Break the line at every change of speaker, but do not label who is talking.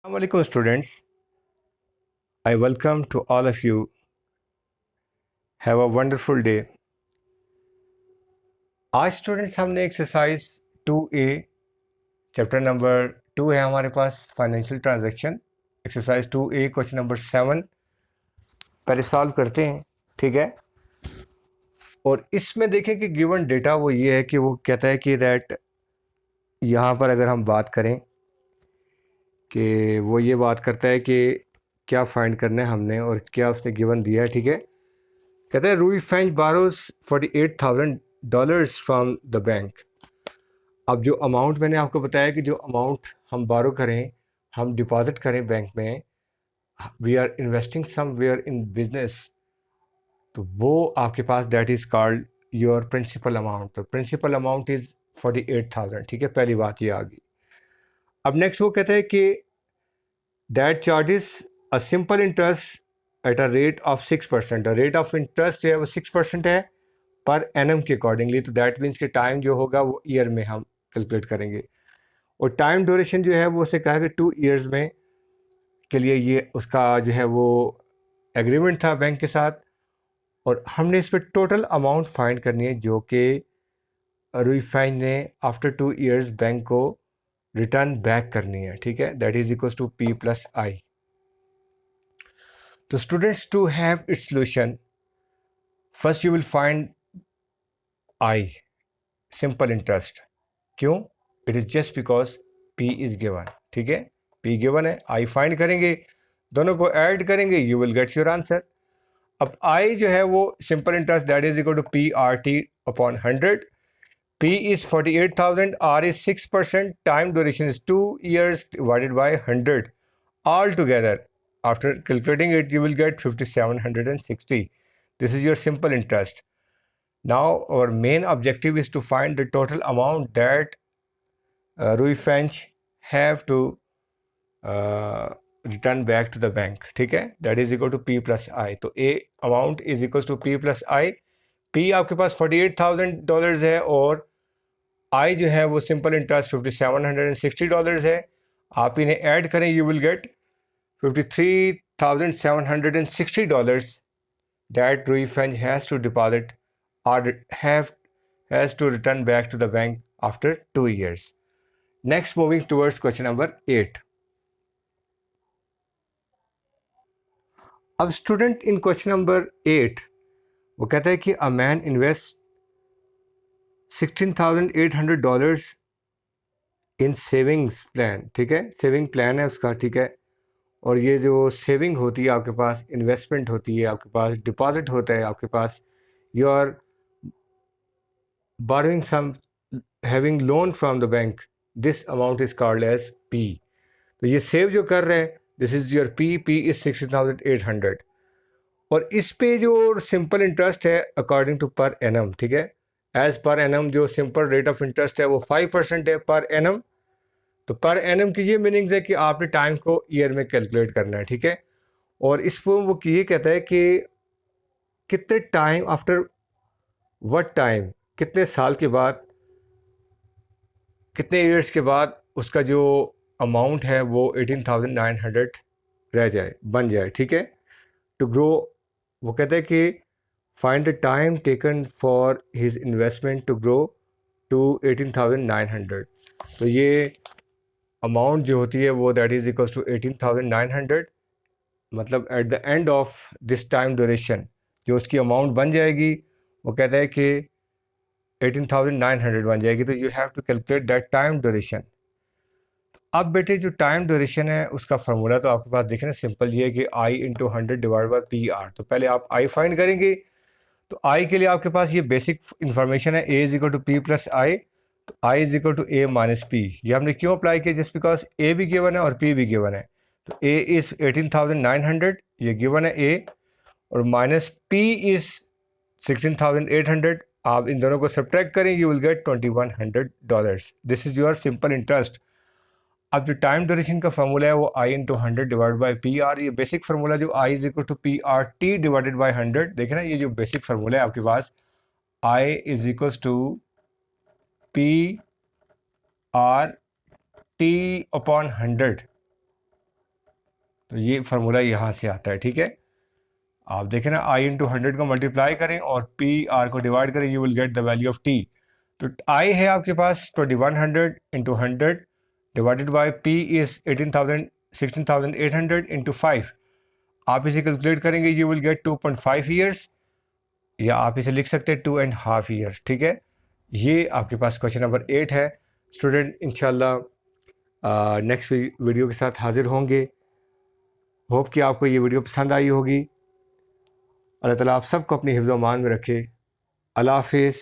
Assalamualaikum students. I welcome to all of you. Have a wonderful day. आज students हमने exercise 2A chapter number 2 है हमारे पास financial transaction exercise 2A question number 7 पहले solve करते हैं। ठीक है, और इसमें देखें कि गिवन डेटा वो ये है कि वो कहता है कि दैट यहाँ पर अगर हम बात करें कि वो ये बात करता है कि क्या फाइंड करना है हमने और क्या उसने गिवन दिया है। ठीक है, कहते हैं रूई फैंच बारोज $48,000 फ्रॉम द बैंक। अब जो अमाउंट मैंने आपको बताया कि जो अमाउंट हम बारो करें, हम डिपॉजिट करें बैंक में, we are investing somewhere in business, तो वो आपके पास that is called your principal amount. तो प्रिंसिपल अमाउंट इज़ 48,000। ठीक है, पहली बात ये आ गई। अब नेक्स्ट वो कहते हैं कि that charges a simple interest at a rate of 6%। Rate of interest जो है वो 6% है पर एनम के अकॉर्डिंगली। तो दैट मीन्स कि टाइम जो होगा वो ईयर में हम कैलकुलेट करेंगे, और टाइम ड्यूरेशन जो है वो उसने कहा कि 2 ईयर्स में के लिए ये उसका जो है वो एग्रीमेंट था बैंक के साथ। और हमने इस पर टोटल अमाउंट फाइंड करनी है जो कि रुईफाइन ने आफ्टर 2 ईयर्स बैंक को रिटर्न बैक करनी है। ठीक है, that is equal to P plus I. तो students, to have its solution, first you will find I simple interest. क्यों? It is just because P is given. ठीक है, P given है, आई फाइंड करेंगे, दोनों को ऐड करेंगे, you will get your answer. अब I जो है वो simple interest that is equal to PRT upon 100। P is 48,000, R is 6%, time duration is 2 years divided by 100. All together, after calculating it, you will get 5,760. This is your simple interest. Now, our main objective is to find the total amount that Rui French have to return back to the bank. ठीक है, that is equal to P plus I. तो A amount is equal to P plus I. P आपके पास $48,000 है और I जो है वो simple interest $5,760 है। आप इन्हें ऐड करें, you will gate $53,760 that Rui French has to deposit or has to return back to the bank after 2 years. Next, moving towards question number 8. अब स्टूडेंट इन क्वेश्चन नंबर 8 वो कहता है कि a man invest $16,800 in savings plan. ठीक है, saving plan है उसका। ठीक है, और ये जो सेविंग होती है आपके पास, इन्वेस्टमेंट होती है आपके पास, डिपॉजिट होता है आपके पास, you are borrowing some, having loan from the bank, this amount is called as P. तो ये सेव जो कर रहे हैं, this is your P is 16,800। और इस पे जो सिंपल इंटरेस्ट है अकॉर्डिंग टू पर एनम। ठीक है, एज पर एनम जो सिंपल रेट ऑफ इंटरेस्ट है वो 5% है पर एनम। तो पर एनम की ये मीनिंग्स है कि आपने टाइम को ईयर में कैलकुलेट करना है। ठीक है, और इस पर वो ये कहता है कि कितने टाइम, आफ्टर व्हाट टाइम, कितने साल के बाद, कितने ईयर्स के बाद उसका जो अमाउंट है वो 18,900 रह जाए, बन जाए। ठीक है, टू ग्रो, वो कहते हैं कि find the time taken for his investment to grow to 18,900। तो ये अमाउंट जो होती है वो दैट इज इक्वल्स टू 18,900, मतलब at the end of this time duration जो उसकी अमाउंट बन जाएगी वो कहता है कि 18,900 बन जाएगी। तो you have to calculate that time duration. अब बेटे जो टाइम ड्यूरेशन है उसका फार्मूला तो आपके पास देखें ना, सिंपल ये है कि I into 100 divide by PR। तो पहले आप I फाइंड करेंगे, तो I के लिए आपके पास ये बेसिक इन्फॉर्मेशन है, A is equal to P plus I. तो I is equal to A minus P। ये हमने क्यों अप्लाई किया? जस्ट बिकॉज A भी गिवन है और P भी गिवन है। तो A इज़ 18,900, ये गिवन है A, और माइनस P इज़ 16,800। आप इन दोनों को सब्ट्रैक्ट करें, you will get $2,100। This is your simple interest. अब जो टाइम ड्यूरेशन का फार्मूला है वो I into 100 divide by PR। ये बेसिक फार्मूला जो I is equal to PRT divided by 100। देखें ना, ये जो बेसिक फार्मूला है आपके पास, I is equals to PRT upon 100। तो ये फार्मूला यहाँ से आता है, ठीक है। आप देखें ना, आई इंटू 100 को मल्टीप्लाई करें और पी आर को डिवाइड करें, you will get the value of T. तो आई है आपके पास 2100 into 100 divided by P is 16,800 into 5। आप इसे कैलकुलेट करेंगे, यू विल गेट 2.5 ईयर्स, या आप इसे लिख सकते हैं 2.5 ईयर्स, ठीक है। ये आपके पास क्वेश्चन नंबर 8 है। स्टूडेंट इंशाल्लाह नेक्स्ट वीडियो के साथ हाजिर होंगे। होप कि आपको ये वीडियो पसंद आई होगी। अल्लाह ताला आप सबको अपनी हिफ्ज़-ओ-अमान में रखे। अल्लाह हाफिज़।